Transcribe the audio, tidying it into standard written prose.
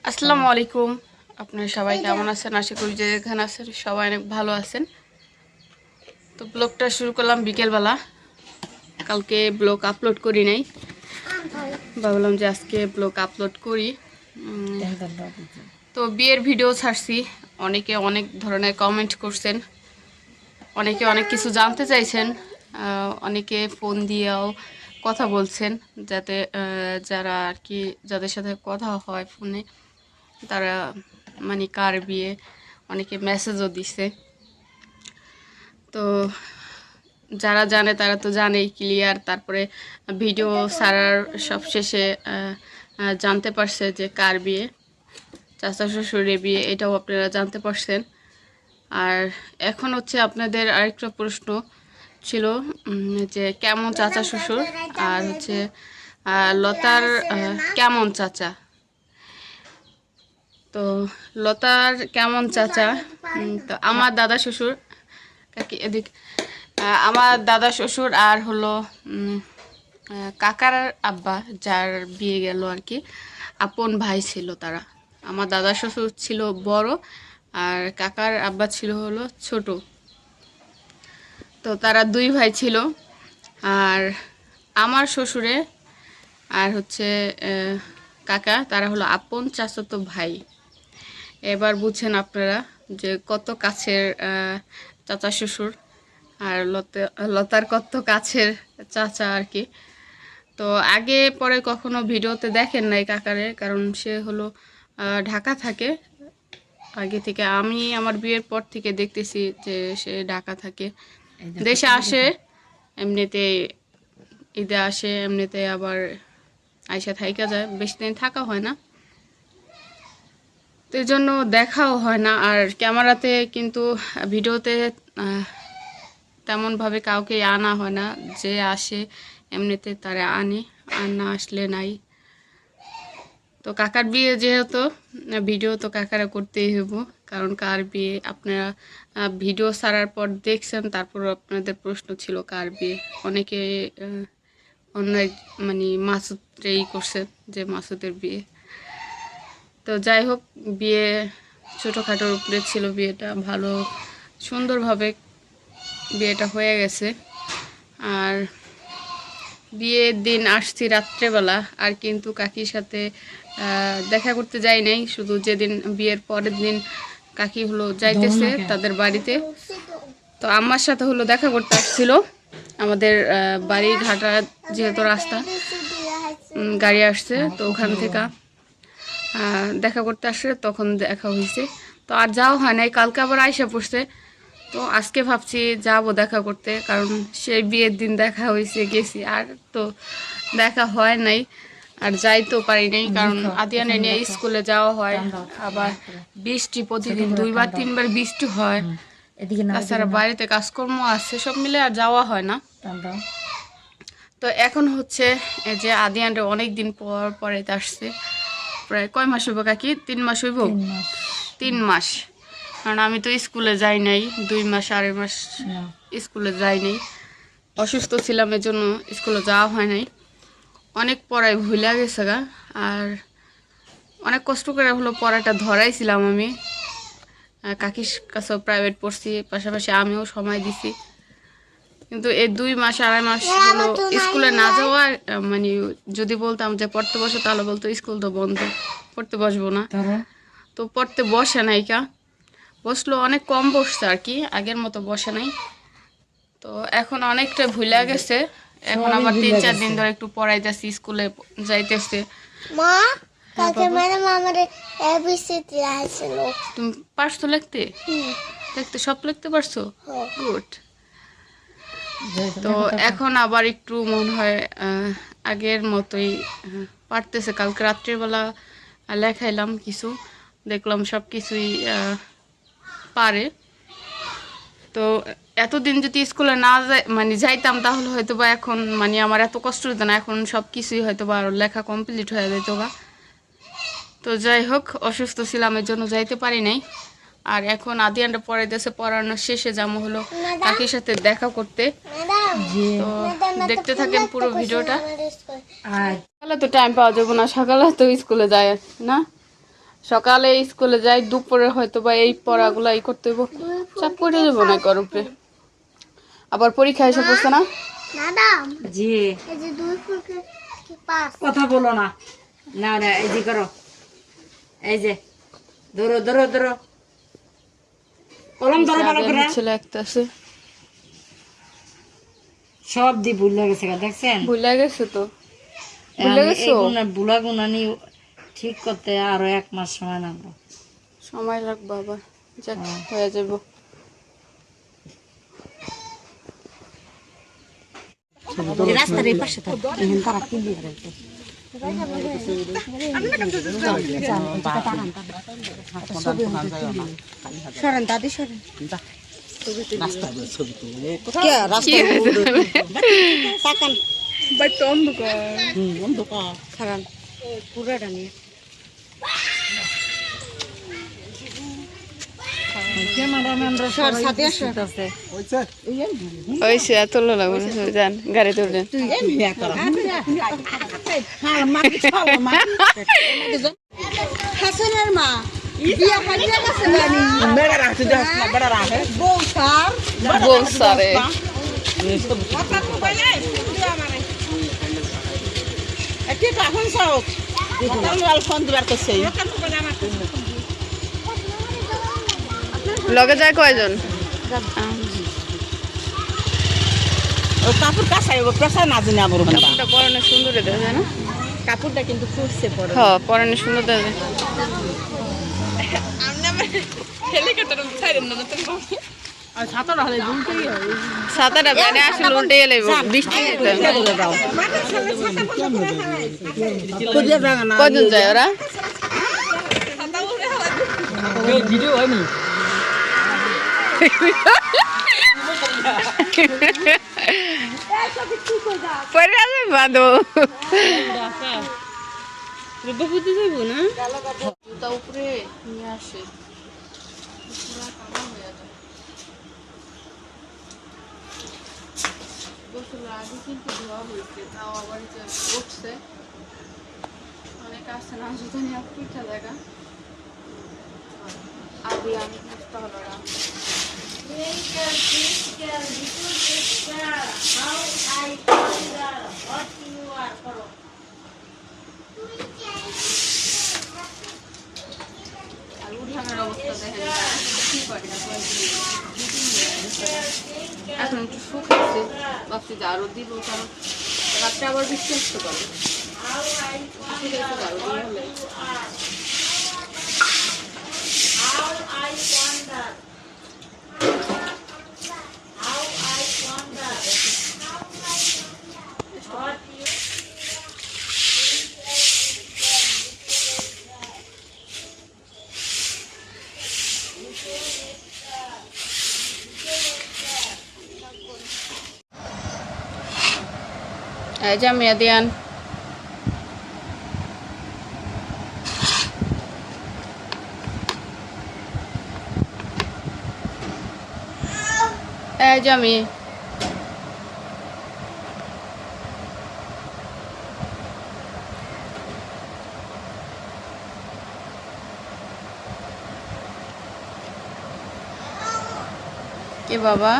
আসসালামু আলাইকুম। আপনারা সবাই কেমন আছেন? আশা করি যে এখানে আছেন সবাই অনেক ভালো আছেন। তো ব্লগটা শুরু করলাম বিকেলবেলা। কালকে ব্লগ আপলোড করি নাই, ভাবলাম যে আজকে ব্লগ আপলোড করি। তো বিয়ের ভিডিও ছাড়ছি, অনেকে অনেক ধরনের কমেন্ট করছেন, অনেকে অনেক কিছু জানতে চাইছেন, অনেকে ফোন দিয়েও কথা বলছেন, যাতে যারা আর কি যাদের সাথে কথা হয় ফোনে তারা মানে কার বিয়ে, অনেকে মেসেজও দিছে। তো যারা জানে তারা তো জানেই ক্লিয়ার। তারপরে ভিডিও ছাড়ার সব শেষে জানতে পারছে যে কার বিয়ে, চাচা শ্বশুরের বিয়ে, এটাও আপনারা জানতে পারছেন। আর এখন হচ্ছে আপনাদের আরেকটা প্রশ্ন ছিল যে কেমন চাচা শ্বশুর, আর হচ্ছে লতার কেমন চাচা। তো লতার কেমন চাচা, তো আমার দাদা শ্বশুর কাকি এদিক, আমার দাদা শ্বশুর আর হলো কাকার আব্বা যার বিয়ে গেল আর কি, আপন ভাই ছিল তারা। আমার দাদা শ্বশুর ছিল বড় আর কাকার আব্বা ছিল হলো ছোট। তো তারা দুই ভাই ছিল। আর আমার শ্বশুরে আর হচ্ছে কাকা, তারা হলো আপন চাচাতো ভাই। এবার বুঝছেন আপনারা যে কত কাছের চাচা শ্বশুর আর লতার কত কাছের চাচা আর কি। তো আগে পরে কখনো ভিডিওতে দেখেন নাই কাকারে, কারণ সে হলো ঢাকা থাকে আগে থেকে। আমি আমার বিয়ের পর থেকে দেখতেছি যে সে ঢাকা থাকে, দেশে আসে এমনিতে, ঈদে আসে এমনিতে, আবার আইসা থাইকা যায়, বেশি দিন থাকা হয় না। তো এই জন্য দেখাও হয় না। আর ক্যামেরাতে কিন্তু ভিডিওতে তেমনভাবে কাউকে আনা হয় না, যে আসে এমনিতে তারা আনে, আর না আসলে নাই। তো কাকার বিয়ে যেহেতু ভিডিও তো কাকারা করতেই হইব, কারণ কার বিয়ে আপনারা ভিডিও ছাড়ার পর দেখছেন, তারপর আপনাদের প্রশ্ন ছিল কার বিয়ে। অনেকে অন্য মানে মাসুদরেই করছেন যে মাসুদের বিয়ে। তো যাই হোক, বিয়ে ছোটোখাটোর উপরে ছিল বিয়েটা, ভালো সুন্দরভাবে বিয়েটা হয়ে গেছে। আর বিয়ের দিন আসছি রাত্রেবেলা, আর কিন্তু কাকির সাথে দেখা করতে যাই নাই, শুধু যেদিন বিয়ের পরের দিন কাকি হলো যাইতেছে তাদের বাড়িতে, তো আমার সাথে হলো দেখা করতে আসছিল। আমাদের বাড়ি ঘাটা যেহেতু রাস্তা, গাড়ি আসছে, তো ওখান থেকে দেখা করতে আসছে, তখন দেখা হয়েছে। তো আর যাওয়া হয় নাই, কালকে আবার আইসা পড়ছে। তো আজকে ভাবছি যাব দেখা করতে, কারণ সেই বিয়ের দিন দেখা হয়েছে, গেছি, আর তো দেখা হয় নাই, আর যাইতেও পারি নাই, কারণ আদিয়ানে নিয়ে স্কুলে যাওয়া হয়, আবার বৃষ্টি প্রতিদিন 2-3 বার বৃষ্টি হয়, তাছাড়া বাড়িতে কাজকর্ম আছে, সব মিলে আর যাওয়া হয় না। তো এখন হচ্ছে যে আদিয়ানরে অনেক দিন পর পরে আসছে, প্রায় কয় মাস হইব কাকি? 3 মাস হইব। 3 মাস, কারণ আমি তো স্কুলে যাই নাই 2 মাস, 2.5 মাস স্কুলে যাই নাই, অসুস্থ ছিলাম, এর জন্য স্কুলে যাওয়া হয় নাই। অনেক পড়াই ভুলে গেছে গা, আর অনেক কষ্ট করে হলো পড়াটা ধরাইছিলাম আমি। কাকির কাছেও প্রাইভেট পড়ছি, পাশাপাশি আমিও সময় দিছি, কিন্তু এই 2 মাস 2.5 মাস হলো স্কুলে না যাওয়া। মানে যদি বলতাম যে পড়তে বসো, তাহলে বলতো স্কুল তো বন্ধ, পড়তে বসবো না। তো পড়তে বসে নাই, কা বসলো অনেক কম বসছে আর কি, আগের মতো বসে নাই। তো এখন অনেকটা ভুলে গেছে, এখন আবার 3-4 দিন ধরে একটু পড়াইতেছি, স্কুলে যাইতেছে। মা কাকে ম্যাডাম আমারে এবিসিডি আইছিল, তুমি পারছো লিখতে? লিখতে সব লিখতে পারছো? গুড। তো এখন আবার একটু মনে হয় আগের মতোই পারতেছে। কালকে রাত্রিবেলা লেখাইলাম কিছু, দেখলাম সব কিছুই পারে। তো এতদিন যদি স্কুলে না যাই মানে যাইতাম, তাহলে হয়তো বা এখন মানে আমার এত কষ্ট হতো না, এখন সব কিছুই হয়তো বা লেখা কমপ্লিট হয়ে যেত বা। তো যাই হোক, অসুস্থ ছিলাম, এর জন্য যাইতে পারি নাই। আর এখন আদিয়ানটা পড়াইতেছে, পড়ানোর শেষে যাবো হলো কাকির সাথে দেখা করতে। তো দেখতে থাকেন পুরো ভিডিওটা। সকালে তো টাইম পাওয়া যাবে না, সকালে তো স্কুলে যায় না, সকালে স্কুলে যাই, দুপুরে হয়তো বা এই পড়াগুলো এই করতে হইব, চাপ পড়ে যাবো না কার উপরে। আবার পরীক্ষা এসে পড়ছে না। ম্যাডাম জি এই যে 2 ফুলকে কি পাস কথা বলো না, না না এই যে করো, এই যে ধরো ধরো ধরো, কলম ধরো ভালো করে। ছেলে একটা আছে, সব দি ভুলে গেছে গা, দেখছেন? ভুলে গেছে তো, ভুলে গেছো। বুলা গুনা নি ঠিক করতে আরো 1 মাস সময় লাগবে। সময় লাগবে আবার, যাক হয়ে যাবো। রাস্তার এই পাশে থাক, এখানে তারা কি দিয়ে রাখছে। সরেন দাদি সরেন। খারাপ পুরাটা নিয়ে হয়েছে এত লাগবে না, যান গাড়ি তুললেন। হাসানের মা বিয়া হাজিরা কাছে জানি বউ সার বউ সারে কি এখন সব ফোন দিবার করছে লগে যায় কয়জন? কাপড় কাছাই পেশা না জানি আবার কাপড়টা পরনে সুন্দর দেখা যায় না? কাপড়টা কিন্তু ফুটছে পরে হ্যাঁ পরনে সুন্দর দেখা যায়। ছাতাটা বাইরে আসলে উল্টে গেলে বৃষ্টি কজন যায় ওরা? ভিডিও হয়নি। পরে আসবে বাঁধো বুঝতে যাইব না, জুতা উপরে নিয়ে আসে গোসলের আগে কিন্তু ধোয়া হয়েছে, তাও আবার যে উঠছে অনেক আসছে না, জুতা নিয়ে পিঠা জায়গা আদি আমি বুঝতে হলো না। আর উঠানের অবস্থা দেখেন কি করে না, এখন একটু শুকাচ্ছে, ভাবছি যে আরো দিব, কারণ রাত্রে আবার বৃষ্টি আসতে পারে। এই যে মেয়াদিয়ান এই যে আমি কে বাবা